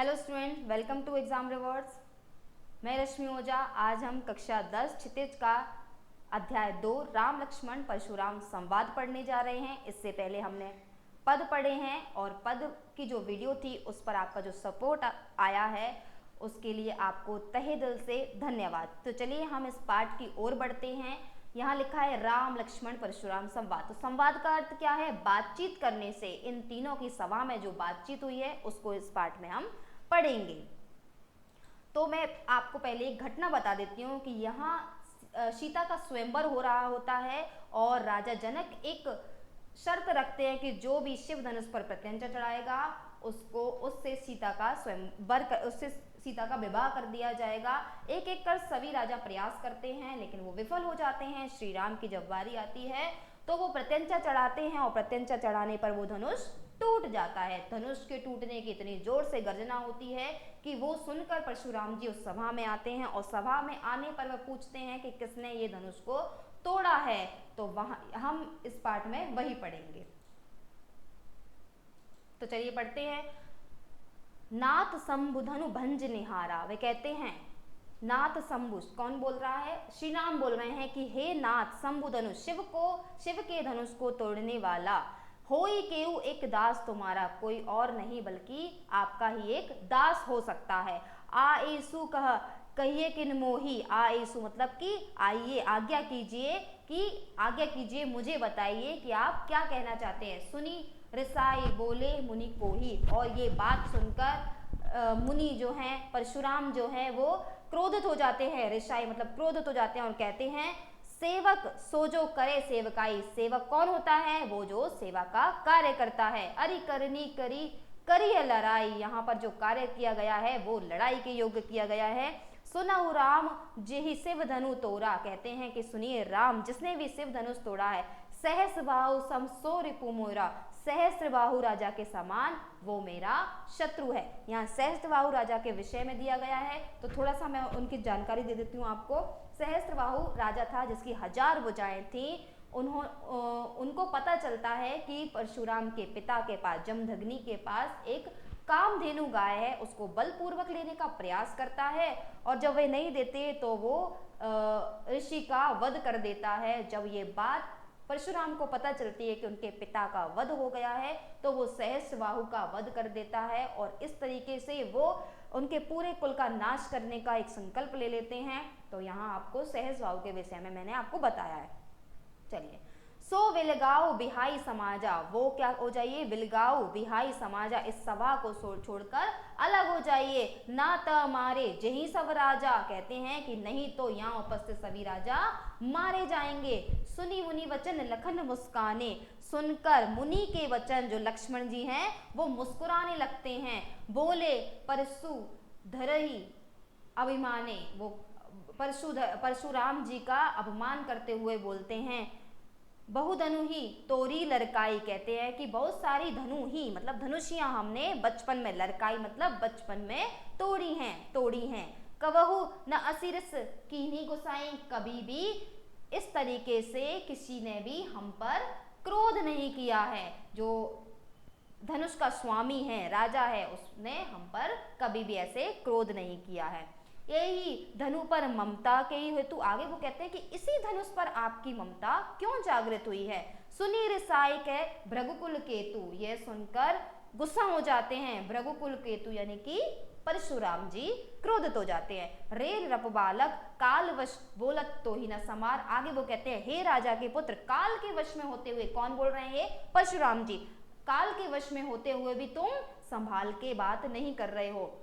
Hello student, welcome to exam rewards. मैं रश्मि ओझा। आज हम कक्षा 10 क्षितिज का अध्याय 2 राम लक्ष्मण परशुराम संवाद पढ़ने जा रहे हैं। इससे पहले हमने पद पढ़े हैं और पद की जो वीडियो थी उस पर आपका जो सपोर्ट आया है उसके लिए आपको तहे दिल से धन्यवाद। तो चलिए हम इस पाठ की ओर बढ़ते हैं। यहाँ लिखा है राम लक्ष्मण परशुराम संवाद। तो संवाद का अर्थ क्या है? बातचीत करने से। इन तीनों की सभा में जो बातचीत हुई है उसको इस पाठ में हम पढ़ेंगे। तो मैं आपको पहले एक घटना बता देती हूँ कि यहाँ सीता का स्वयंवर हो रहा होता है और राजा जनक एक शर्त रखते हैं कि जो भी शिव धनुष पर प्रत्यंचा चढ़ाएगा उससे सीता का विवाह कर दिया जाएगा। एक एक कर सभी राजा प्रयास करते हैं लेकिन वो विफल हो जाते हैं। श्री राम की जब बारी आती है तो वो प्रत्यंचा चढ़ाते हैं और प्रत्यंचा चढ़ाने पर वो धनुष टूट जाता है। धनुष के टूटने की इतनी जोर से गर्जना होती है कि वो सुनकर परशुराम जी उस सभा में आते हैं और सभा में आने पर वह पूछते हैं कि किसने ये धनुष को तोड़ा है। तो वहां हम इस पाठ में वही पढ़ेंगे। तो चलिए पढ़ते हैं। नाथ शंभु धनु भंज निहारा। वे कहते हैं नाथ शंभु, कौन बोल रहा है? श्री राम बोल रहे हैं कि हे नाथ शंभु धनुष, शिव के धनुष को तोड़ने वाला, होई केहू एक दास तुम्हारा, कोई और नहीं बल्कि आपका ही एक दास हो सकता है। आएसु कहिए किन मोही। आएसु मतलब कि आइए, आज्ञा कीजिए, मुझे बताइए कि आप क्या कहना चाहते हैं। सुनी रिसाई बोले मुनि को ही। और ये बात सुनकर मुनि जो हैं, परशुराम जो हैं, वो क्रोधित हो जाते हैं। रिसाई मतलब क्रोधित हो जाते हैं और कहते हैं सेवक सो जो करे सेवकाई। सेवक कौन होता है? वो जो सेवा का कार्य करता है। अरि करनी करी है लड़ाई। यहाँ पर जो कार्य किया गया है वो लड़ाई के योग्य किया गया है। सुनहु राम जेहि शिव धनु तोड़ा। कहते हैं कि सुनिए राम, जिसने भी शिव धनुष तोड़ा है, सहस्र बाहु सम सो रिपु मोरा, सहस्त्र बाहु राजा के समान वो मेरा शत्रु है। यहाँ सहस्त्र बाहु राजा के विषय में दिया गया है तो थोड़ा सा मैं उनकी जानकारी दे देती हूँ आपको। सहस्त्र बाहु राजा था जिसकी 1000 भुजाएं थी। उनको पता चलता है कि परशुराम के पिता के पास, जमदग्नि के पास एक कामधेनु गाय है। उसको बलपूर्वक लेने का प्रयास करता है और जब वे नहीं देते तो वो ऋषि का वध कर देता है। जब ये बात परशुराम को पता चलती है कि उनके पिता का वध हो गया है तो वो सहस्त्रबाहु का वध कर देता है और इस तरीके से वो उनके पूरे कुल का नाश करने का एक संकल्प ले लेते हैं। तो यहाँ आपको सहस्त्रबाहु के विषय में मैंने आपको बताया है। चलिए, सो विलगाओ बिहाई समाजा। वो क्या हो जाइए? विलगाओ बिहाई समाजा। इस सभा को छोड़कर अलग हो जाइए। ना त मारे जही सब राजा। कहते हैं कि नहीं तो यहाँ उपस्थित सभी राजा मारे जाएंगे। सुनी मुनि वचन लखन मुस्काने। सुनकर मुनि के वचन जो लक्ष्मण जी हैं वो मुस्कुराने लगते हैं। बोले परशु धरही अभिमाने। वो परशुराम जी का अपमान करते हुए बोलते हैं बहुधनु ही तोरी लड़काई। कहते हैं कि बहुत सारी धनु ही मतलब धनुषियां हमने बचपन में, लड़काई मतलब बचपन में तोड़ी हैं। कबहु न असिरस कीन्ही गुसाई। कभी भी इस तरीके से किसी ने भी हम पर क्रोध नहीं किया है। जो धनुष का स्वामी है, राजा है, उसने हम पर कभी भी ऐसे क्रोध नहीं किया है। यही धनु पर ममता के ही हेतु। आगे वो कहते हैं कि इसी धनुष पर आपकी ममता क्यों जागृत हुई है। सुनी रिसाई के भृगुकुल केतु। यह सुनकर गुस्सा हो जाते हैं। भृगुकुल केतु यानी कि परशुराम जी क्रोधित हो जाते हैं। रे रप बालक कालवश बोलत तो ही न समार। आगे वो कहते हैं हे राजा के पुत्र, काल के वश में होते हुए, कौन बोल रहे हैं? परशुराम जी। काल के वश में होते हुए भी तुम संभाल के बात नहीं कर रहे हो।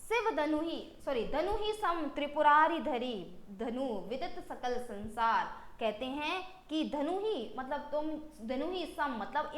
शिव धनु ही सम त्रिपुरारी धरी। धनु विदित सकल संसार। कहते हैं कि धनु ही मतलब तुम, धनु ही सम मतलब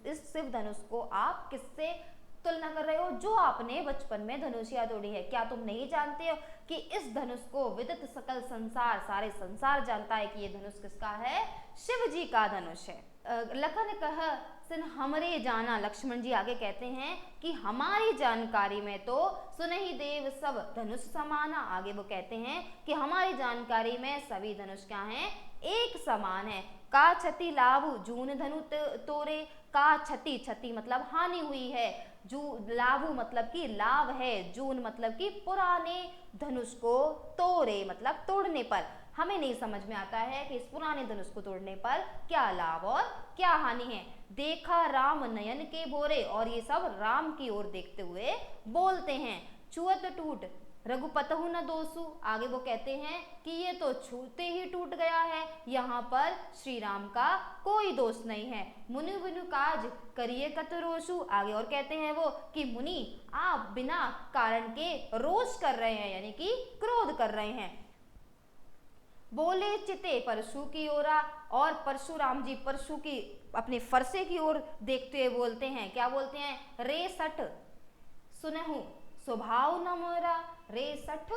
इस शिव धनुष को आप किससे तुलना कर रहे हो? जो आपने बचपन में धनुषिया तोड़ी है। क्या तुम नहीं जानते हो कि इस धनुष को विदित सकल संसार, सारे संसार जानता है कि ये धनुष किसका है? शिव जी का धनुष है। लखन कह सिन हमरे जाना। लक्ष्मण जी आगे कहते हैं कि हमारी जानकारी में तो सुनहि देव सब धनुष समाना। आगे वो कहते हैं कि हमारी जानकारी में सभी धनुष क्या हैं? एक समान है। का क्षति लाभ जून धनु तोरे। का क्षति, क्षति मतलब हानि हुई है। जू लाभु मतलब कि लाभ है, जून मतलब कि पुराने धनुष को तोड़े मतलब तोड़ने पर। हमें नहीं समझ में आता है कि इस पुराने धनुष को तोड़ने पर क्या लाभ और क्या हानि है। देखा राम नयन के भोरे, और ये सब राम की ओर देखते हुए बोलते हैं। छुअत टूट रघुपतहु न दोषु, आगे वो कहते हैं कि ये तो छूते ही टूट गया है, यहाँ पर श्री राम का कोई दोष नहीं है। मुनि बिनु काज करिए कत रोषु, आगे और कहते हैं वो कि मुनि आप बिना कारण के रोष कर रहे हैं, यानी कि क्रोध कर रहे हैं। बोले चिते परशु की ओरा, और परशुराम जी परशु की अपने फरसे की ओर देखते हुए बोलते हैं, क्या बोलते हैं, रे सठ सुनहु स्वभाव न मोरा, रे सठ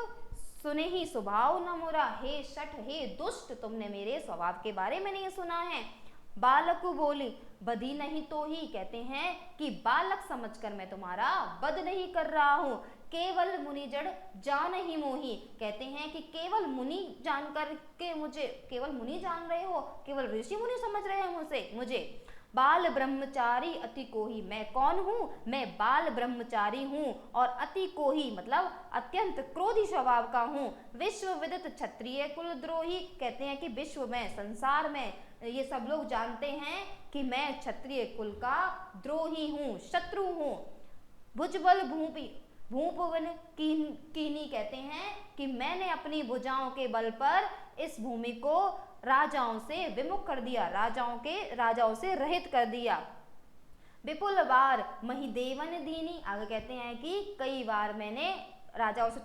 सुने ही स्वभाव न मोरा, हे सठ हे दुष्ट तुमने मेरे स्वभाव के बारे में नहीं सुना है। बालक बोली बदी नहीं तो ही, कहते हैं कि बालक समझकर मैं तुम्हारा वध नहीं कर रहा हूँ। केवल मुनि जड़ जान ही मोही, कहते हैं कि केवल मुनि जान कर के मुझे, केवल मुनि जान रहे हो, केवल ऋषि मुनि समझ रहे हैं मुझे। बाल ब्रह्मचारी अति कोही, मैं कौन हूँ, मैं बाल ब्रह्मचारी हूँ, और अति कोही मतलब अत्यंत क्रोधी स्वभाव का हूँ। विश्व विदित क्षत्रिय कुल द्रोही, कहते हैं कि विश्व में संसार में ये सब लोग जानते हैं कि मैं क्षत्रिय कुल का द्रोही हूँ, शत्रु हूँ। भुजबल भूपवन कीनी, कहते हैं कि मैंने अपनी भुजाओं के बल पर इस भूमि को राजाओं से विमुख कर दिया, राजाओं से रहित कर दिया। विपुल बार महिदेवन दीनी, आगे कहते हैं कि कई बार मैंने राजाओं से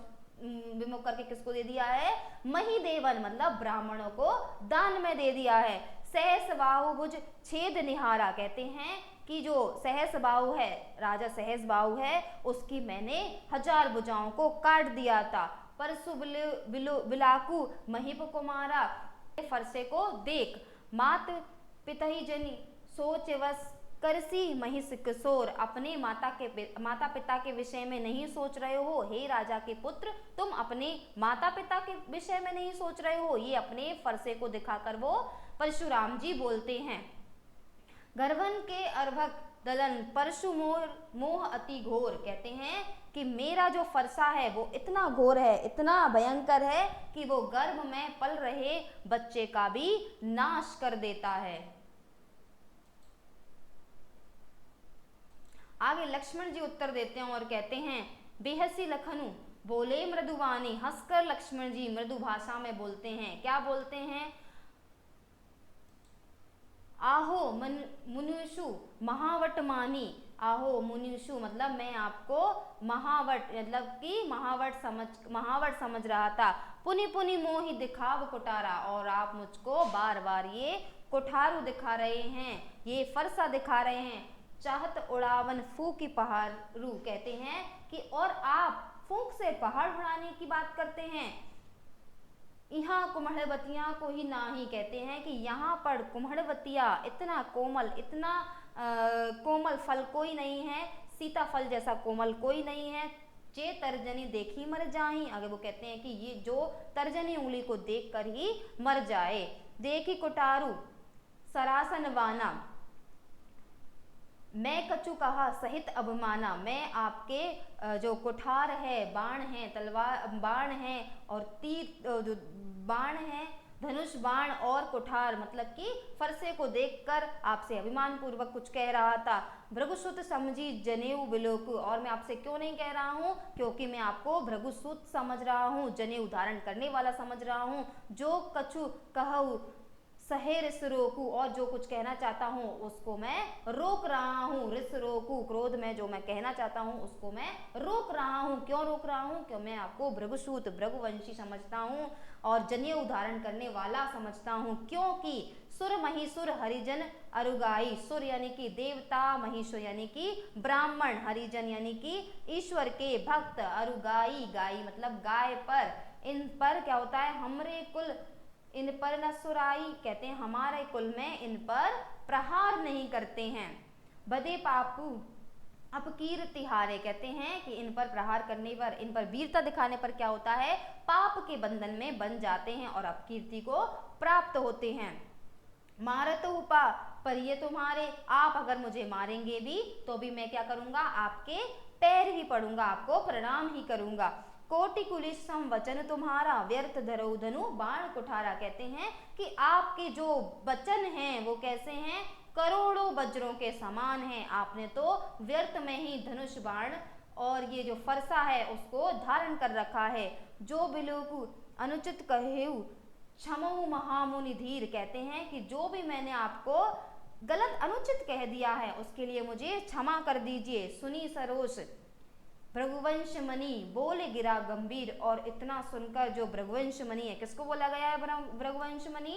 विमुख करके किसको दे दिया है, महिदेवन मतलब ब्राह्मणों को दान में दे दिया है। सहस बाहु भुज छेद निहारा, कहते हैं कि जो सहस बाहु है, राजा सहस बाहु है, उसकी मैंने 1000 भुजाओं को काट दिया था। परसु बिलाकू महिप कुमारा, फरसे को देख मात पितही जनी सोच वस करसी महिष किशोर, अपने माता पिता के विषय में नहीं सोच रहे हो, हे राजा के पुत्र तुम अपने माता पिता के विषय में नहीं सोच रहे हो। ये अपने फरसे को दिखाकर वो परशुराम जी बोलते हैं। गर्भन के अर्भक दलन परशु मोह अति घोर, कहते हैं कि मेरा जो फरसा है वो इतना घोर है, इतना भयंकर है कि वो गर्भ में पल रहे बच्चे का भी नाश कर देता है। आगे लक्ष्मण जी उत्तर देते हैं और कहते हैं, बेहसी लखनु बोले मृदुवानी, हंसकर लक्ष्मण जी मृदु भाषा में बोलते हैं। क्या बोलते हैं, आहो मुनिषु महावट मानी, आहो मुनिषु मतलब मैं आपको महावट मतलब कि महावट समझ रहा था। पुनि पुनि मोहि दिखाव कुटारा, और आप मुझको बार बार ये कुठारू दिखा रहे हैं, ये फरसा दिखा रहे हैं। चाहत उड़ावन फूकी पहाड़ू, कहते हैं कि और आप फूंक से पहाड़ उड़ाने की बात करते हैं। यहाँ कुम्हड़वतिया को ही ना ही, कहते हैं कि यहाँ पर कुम्हड़वतिया इतना कोमल फल कोई नहीं है, सीताफल जैसा कोमल कोई नहीं है। जे तर्जनी देखी मर जाही, आगे वो कहते हैं कि ये जो तर्जनी उंगली को देखकर ही मर जाए। देखी कुटारू सरासन वाना, मैं कछु कहा सहित अभिमाना, मैं आपके जो कुठार है, बाण है, तलवार बाण है और तीर जो बाण है, धनुष बाण और कुठार मतलब कि फरसे को देखकर आपसे अभिमान पूर्वक कुछ कह रहा था। भृगुसुत समझी जनेऊ बिलोकु, और मैं आपसे क्यों नहीं कह रहा हूँ, क्योंकि मैं आपको भृगुसुत समझ रहा हूँ, जनेऊ धारण करने वाला समझ रहा हूँ। जो कछु कहूँ सहे रिस रोकू, और जो कुछ कहना चाहता हूँ उसको मैं रोक रहा हूँ। रिस रोकू क्रोध में जो मैं कहना चाहता हूँ उसको मैं रोक रहा हूँ। क्यों रोक रहा हूँ, क्यों मैं आपको भृगुसूत भृगुवंशी समझता हूँ और जनेऊ धारण करने वाला समझता हूँ। क्योंकि सुर महिसुर हरिजन अरुगाई, सुर यानी कि देवता, महिषुर यानी कि ब्राह्मण, हरिजन यानी कि ईश्वर के भक्त, अरुगाई गाई मतलब गाय पर, इन पर क्या होता है, हमरे कुल इन पर न सुराई, कहते हैं हमारे कुल में इन पर प्रहार नहीं करते हैं। बदे पापू अपकीर्ति हारे, कहते हैं कि इन पर प्रहार करने पर, इन पर वीरता दिखाने पर क्या होता है, पाप के बंधन में बन जाते हैं और अपकीर्ति को प्राप्त होते हैं। मारत उपा पर ये तुम्हारे, आप अगर मुझे मारेंगे भी तो भी मैं क्या करूंगा, आपके पैर ही पड़ूंगा, आपको प्रणाम ही करूंगा। कोटि कुलिश सम वचन तुम्हारा, व्यर्थ धरऊ धनु बाण कुठारा। कहते हैं कि आपके जो वचन हैं वो कैसे हैं, करोड़ों वज्रों के समान हैं। आपने तो व्यर्थ में ही धनुष बाण और ये जो फरसा है उसको धारण कर रखा है। जो बिलोकु अनुचित कहेऊ क्षमऊ महामुनि धीर। कहते हैं कि जो भी मैंने आपको गलत अनुचित कह दिया है उसके लिए मुझे क्षमा कर दीजिए। सुनी सरोष भृगुवंश मणि बोले गिरा गंभीर। और इतना सुनकर जो भृगुवंश मणि है, किसको बोला गया है भृगुवंश मणि,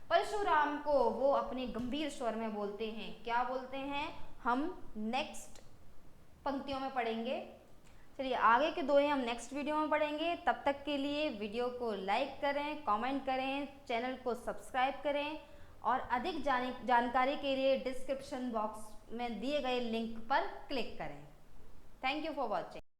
परशुराम को, वो अपने गंभीर स्वर में बोलते हैं। क्या बोलते हैं हम नेक्स्ट पंक्तियों में पढ़ेंगे। चलिए आगे के दोहे हम नेक्स्ट वीडियो में पढ़ेंगे। तब तक के लिए वीडियो को लाइक करें, कमेंट करें, चैनल को सब्सक्राइब करें और अधिक जानकारी के लिए डिस्क्रिप्शन बॉक्स में दिए गए लिंक पर क्लिक करें। Thank you for watching.